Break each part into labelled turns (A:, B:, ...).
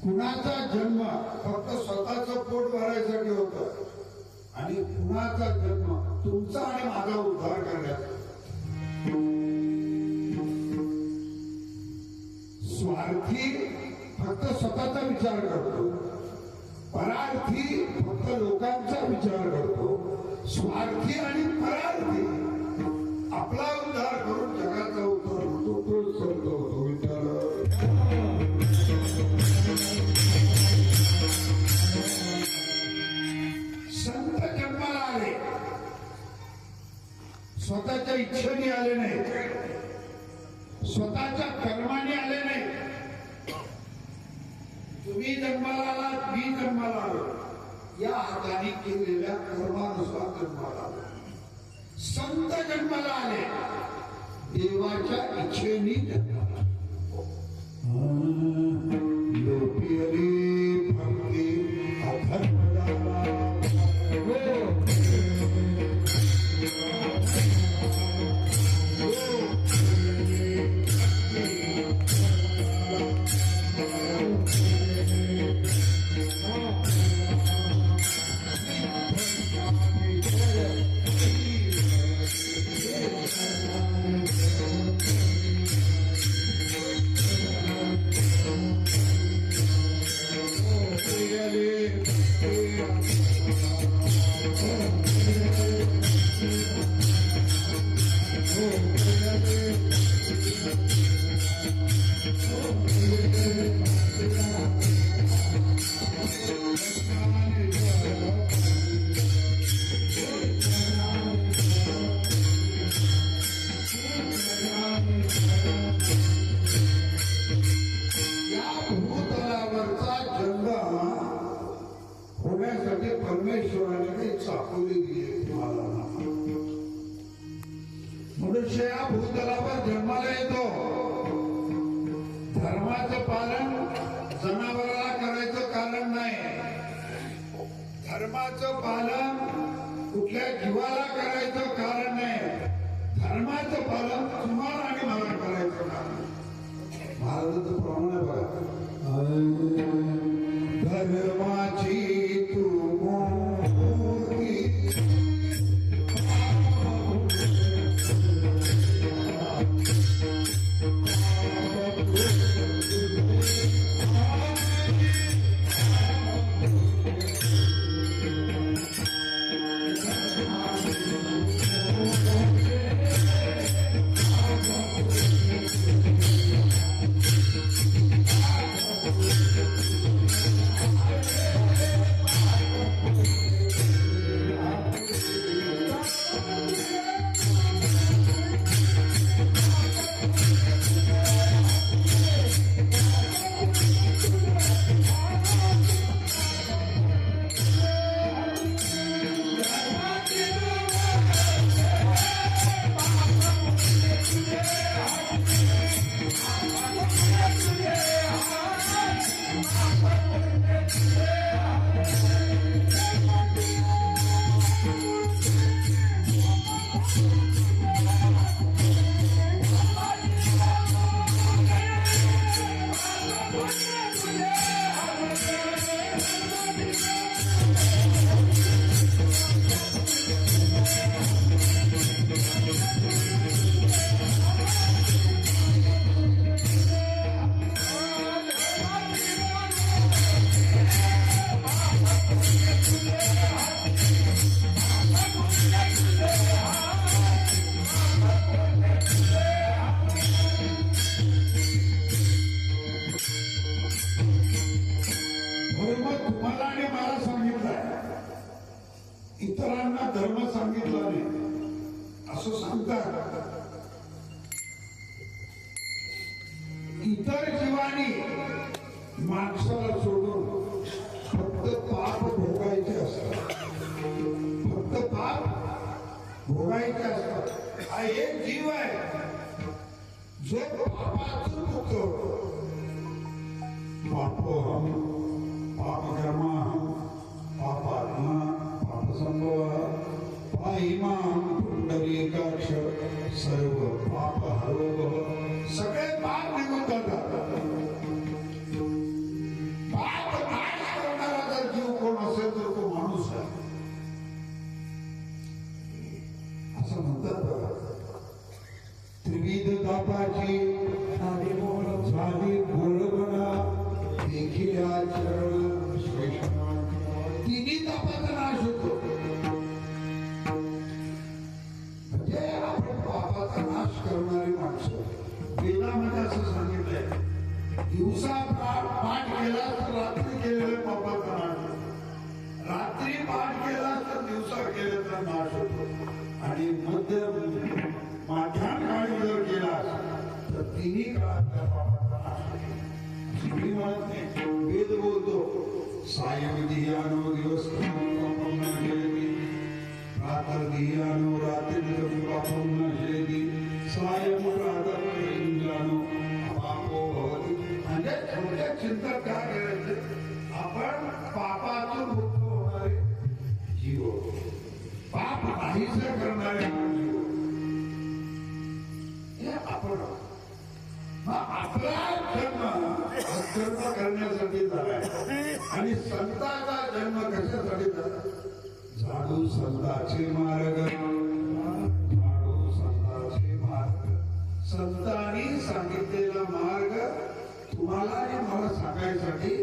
A: कुणाचा जन्म फक्त स्वतःचं पोट भरायसाठी होता आणि कुणाचा जन्म तुमचा आणि माझा उद्धार करण्याचा. स्वार्थी फक्त स्वतःचा विचार करतो, परार्थी फक्त लोकांचा विचार करतो. स्वार्थी आणि परार्थी आपला उद्धार करून जगाचा उद्धार होतो. तो संत होतो विठ्ठल. संत जन्माला आले, स्वतःच्या इच्छेने आले नाही, स्वतःच्या कर्माने आले नाही. तुम्ही जन्माला आलात, मी जन्माला आलो, या हाताने केलेल्या कर्मानुसार जन्माला आलो. संत जन्माला आले, देवाच्या इच्छेने जन्माला. लोपियले भक्ती अधर्मदाला. परमेश्वराने काही चाकवली दिली तुम्हाला. मनुष्य या भूतलावर जन्माला येतो, धर्माचं पालन जनावराला करायचं कारण नाही, धर्माचं पालन कुठल्या जीवाला करायचं कारण नाही, धर्माचं पालन तुम्हाला आणि मला करायचं कारण. महाराजांचं प्रमाण आहे बघा. धर्माची तू तुम्हाला आणि मला सांगितलंय, इतरांना धर्म सांगितला नाही असं सांगतात. इतर जीवानी माणसाला सोडून फक्त पाप भोगायचे असतात, फक्त पाप भोगायचे असतात. हा एक जीव आहे जो पापातून मुक्त होतो. पापोहम पापकर्म पापात्मा पापसंभव पाहिमां पुंडरीकाक्ष सर्व पाप हरो. सगळे पाप निघून जातात. दिवसा पाठ केला तर रात्री केलेलं पापाचा नाश होतो, रात्री पाठ केला तर दिवसा केलेला नाश होतो, आणि माध्यान्ह काळी जर केला तर तिन्ही काळातल्या पापाचा नाश होतो. मी म्हणत नाही, वेद बोलतो सायं धियानो दिवस पापम नश्येति, प्रातः धियानो रात्रिं पापम नश्येति, सायं प्रातः इंद्रानो अपापो भवति. म्हणजे थोडक्यात चिंता काय करायचं, आपण पापातून मुक्त होणारे जीव, पाप नाहीच करणारे जीव, हे आपण. आपला जन्म करण्यासाठी झालाय, आणि संतांचा जन्म कशासाठी झाला, झाडू संतांचे मार्ग, झाडू संतांचे मार्ग. संतांनी सांगितलेला मार्ग तुम्हाला आणि मला सांगायसाठी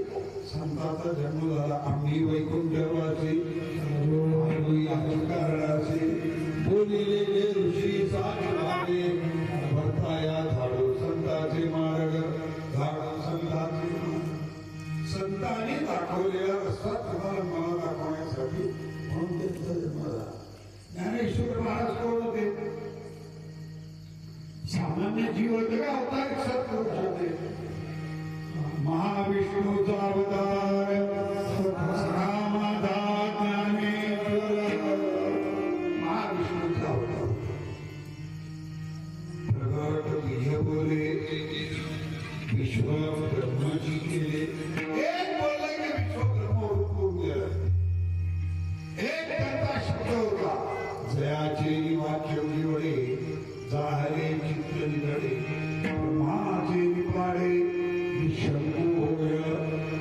A: संतांचा जन्म झाला. आम्ही वैकुंठवासी कारणाचे बोलिलेले ऋषी साधे भरताया झाडू संतांचे मार्ग, झाडू संतांचे मार्ग. संतांनी दाखवलेला रस्ता तुम्हाला मला दाखवण्यासाठी म्हणून त्यांचा जन्म झाला. ज्ञानेश्वर महाराज कोण होते, सामान्य जीव होते का अवतार सत्पुरुष होते. महाविष्णूचा अवतार रामादा ज्ञानेश्वर, महाविष्णूचा अवतार. प्रगट बीज बोले विश्व ब्रह्मजी केले, एक बोलले की विश्व ब्रह्म होऊन गेलं. एक त्यांचा शब्द होता, जयाचे वाक्य निवडे, जाहरे चित्त निधडे, ब्रह्माचे निपाडे शंभू होय.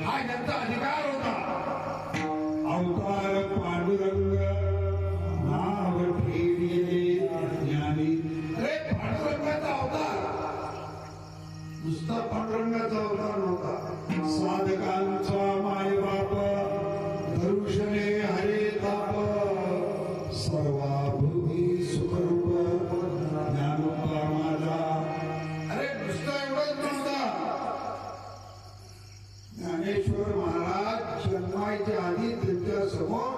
A: हा त्यांचा अधिकार होता. अवतार पांडुरंग नाव ठेविले ज्ञानी. अरे पांडुरंगाचा अवतार नुसता पांडुरंगाचा अवतार नव्हता, साधकांचा मायबाप, धरुषणे हरे ताप, सर्वाभूमी सुखरूप ज्ञानोबा माझा. अरे नुसता एवढंच नव्हता. ज्ञानेश्वर महाराज जन्माच्या आधी त्यांच्या समोर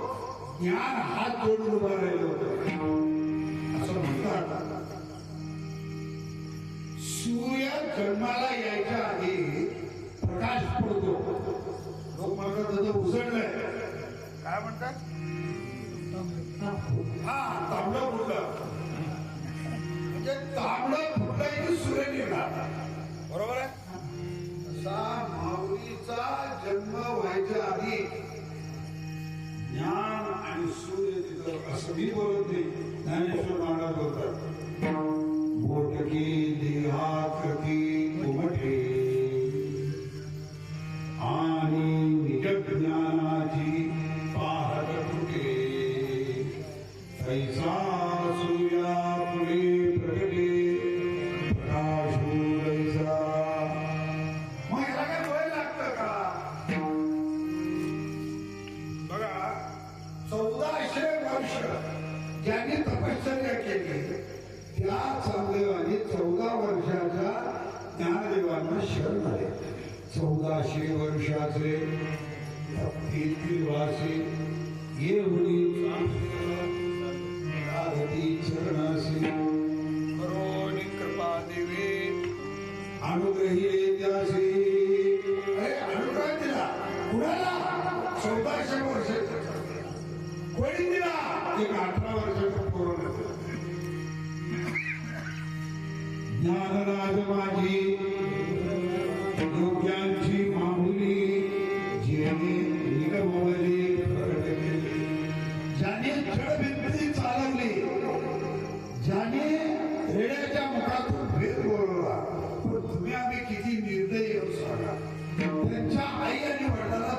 A: ज्ञान हात जोडून उभा राहिलं होतं. असं म्हणतात, सूर्य जन्माला यायच्या आधी प्रकाश पडतो. लोक म्हणतात त्याचं उजळलंय, काय म्हणतात, हा तांबडं फुटलं, म्हणजे तांबडं फुटलं की सूर्य निघाला, बरोबर आहे. असा माऊलीचा जन्म व्हायच्या आधी ज्ञान आणि सूर्य तिथं, असं मी बोलत नाही, ज्ञानेश्वर महाराज बोलतात. मोठकी देहाकृती उमटे आणि निज ज्ञानाची पाहत फुटे, ऐसा सूर्या पुढे प्रगटे प्रकाशू ऐसा. मग याला काय वय लागतं का? बघा, 1400 वर्ष ज्यांनी तपश्चर्या केली त्या चांगदेवानी 14 वर्षाच्या ज्ञानदेवांना शरण आले. 1400 वर्षाचे वासी येऊनी चरणासी करोनी कृपा देवे अनुग्रही त्यासी. अरे अनुग्रह दिला कुणाला? 1400 वर्षाचा कोणी दिला? एक 18 वर्षाचा पोरं. ज्ञानराज माझी योग्यांची माहुली, जेणे निगमवली प्रगटली, ज्याने जडभिंती चालवली, ज्याने रेड्याच्या मुखातून भेद बोलवला. पण तुम्ही आम्ही किती निर्दयी सांगा. त्यांच्या आई आणि वडिलांना